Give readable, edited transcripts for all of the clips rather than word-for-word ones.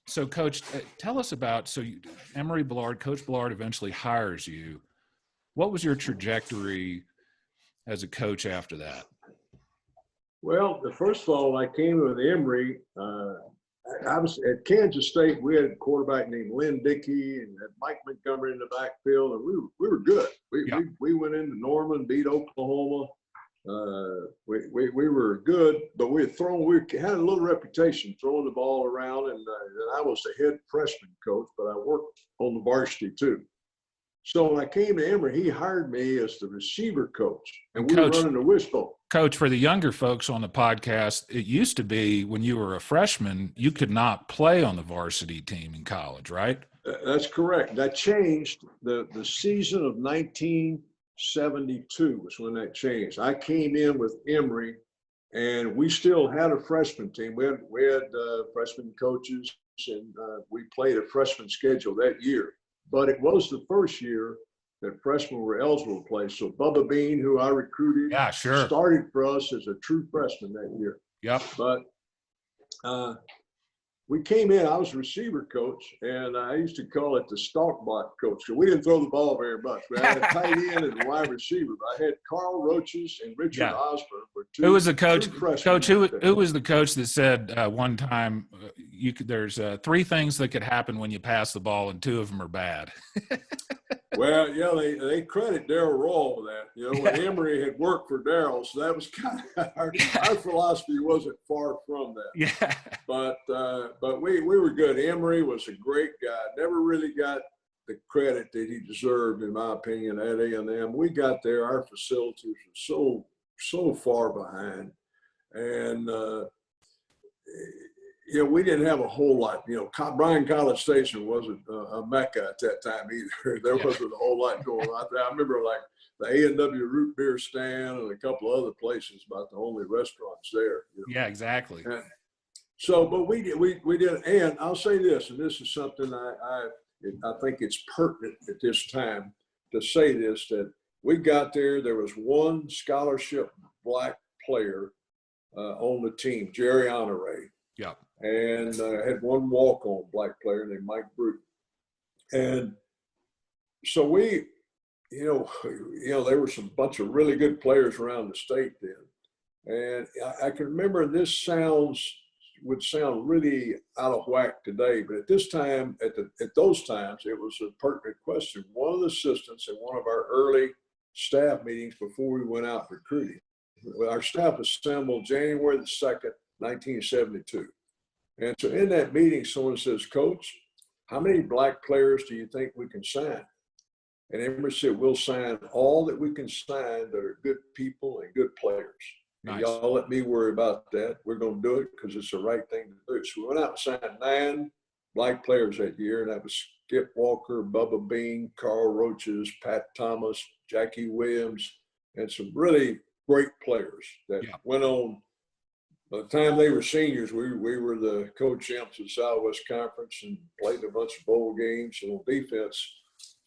So, Coach, tell us about Emory Bellard, Coach Bellard eventually hires you. What was your trajectory as a coach after that? Well, first of all, I came with Emory. I was at Kansas State. We had a quarterback named Lynn Dickey and had Mike Montgomery in the backfield, and we were good. We went into Norman, beat Oklahoma. We were good, but we had a little reputation throwing the ball around, and I was the head freshman coach, but I worked on the varsity too. So when I came to Emory, he hired me as the receiver coach, and we were running the wishbone. Coach, for the younger folks on the podcast, it used to be when you were a freshman, you could not play on the varsity team in college, right? That's correct. That changed the season of 1972 was when that changed. I came in with Emory, and we still had a freshman team. We had freshman coaches, and we played a freshman schedule that year. But it was the first year that freshmen were eligible to play. So Bubba Bean, who I recruited, started for us as a true freshman that year. Yep. But we came in, I was a receiver coach, and I used to call it the stalk block coach, because we didn't throw the ball very much. We had a tight end and a wide receiver. But I had Carl Roaches and Richard Osborne were two. Who was the coach? Coach, who was the coach that said one time there's three things that could happen when you pass the ball, and two of them are bad? Well, yeah, they credit Darryl Rawl with that. You know, when Emory had worked for Darryl, so that was kind of our philosophy wasn't far from that. Yeah. But we were good. Emory was a great guy. Never really got the credit that he deserved, in my opinion, at A&M. We got there. Our facilities were so far behind, and we didn't have a whole lot. Bryan College Station wasn't a mecca at that time either. There wasn't a whole lot going on. I remember like the A&W root beer stand and a couple of other places, about the only restaurants there. Yeah, exactly. And so, but we did, and I'll say this, and this is something I think it's pertinent at this time to say this, that we got there was one scholarship black player on the team, Jerry Honore. Yeah. And had one walk-on black player named Mike Bruton. And so we, there were some bunch of really good players around the state then. And I can remember this would sound really out of whack today, but at this time, at those times, it was a pertinent question. One of the assistants in one of our early staff meetings before we went out recruiting, our staff assembled January the 2nd, 1972. And so in that meeting, someone says, "Coach, how many black players do you think we can sign?" And Emory said, "We'll sign all that we can sign that are good people and good players. Nice. And y'all let me worry about that. We're going to do it because it's the right thing to do." So we went out and signed 9 black players that year, and that was Skip Walker, Bubba Bean, Carl Roaches, Pat Thomas, Jackie Williams, and some really great players that went on. By the time they were seniors, we were the co-champs of the Southwest Conference and played a bunch of bowl games. And on defense,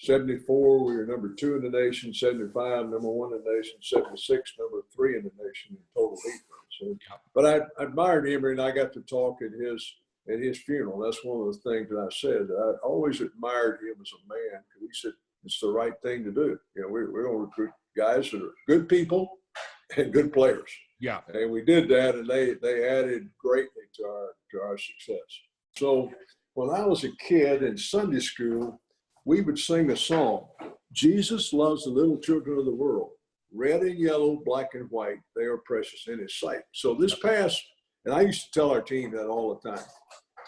74, we were number 2 in the nation, 75, number 1 in the nation, 76, number 3 in the nation in total defense. But I admired Emory, and I got to talk at his funeral. That's one of the things that I said. I always admired him as a man, because he said it's the right thing to do. We're going to recruit guys that are good people and good players. Yeah. And we did that, and they added greatly to our success. So when I was a kid in Sunday school, we would sing a song, "Jesus loves the little children of the world. Red and yellow, black and white, they are precious in his sight." So this past, and I used to tell our team that all the time.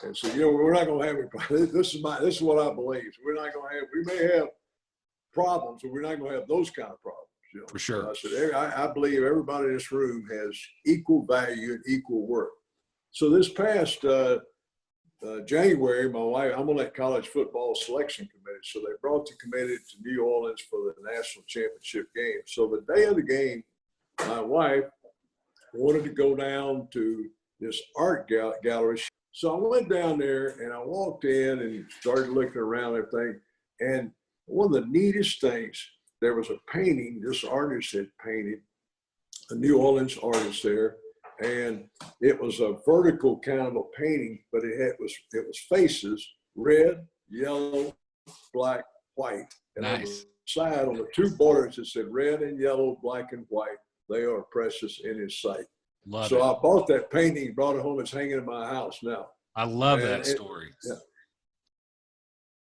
And so, we're not going to have this is what I believe. So we may have problems, but we're not going to have those kind of problems. For sure. I said, I believe everybody in this room has equal value and equal worth. So this past January, my wife, I'm on that college football selection committee. So they brought the committee to New Orleans for the national championship game. So the day of the game, my wife wanted to go down to this art gallery. So I went down there and I walked in and started looking around and everything. And one of the neatest things, there was a painting this artist had painted, a New Orleans artist there, and it was a vertical kind of a painting, but it was faces, red, yellow, black, white, and on the Nice. side on the two borders it said red and yellow, black and white. They are precious in His sight. Love So it. I bought that painting, brought it home. It's hanging in my house now. I love And that story. Yeah,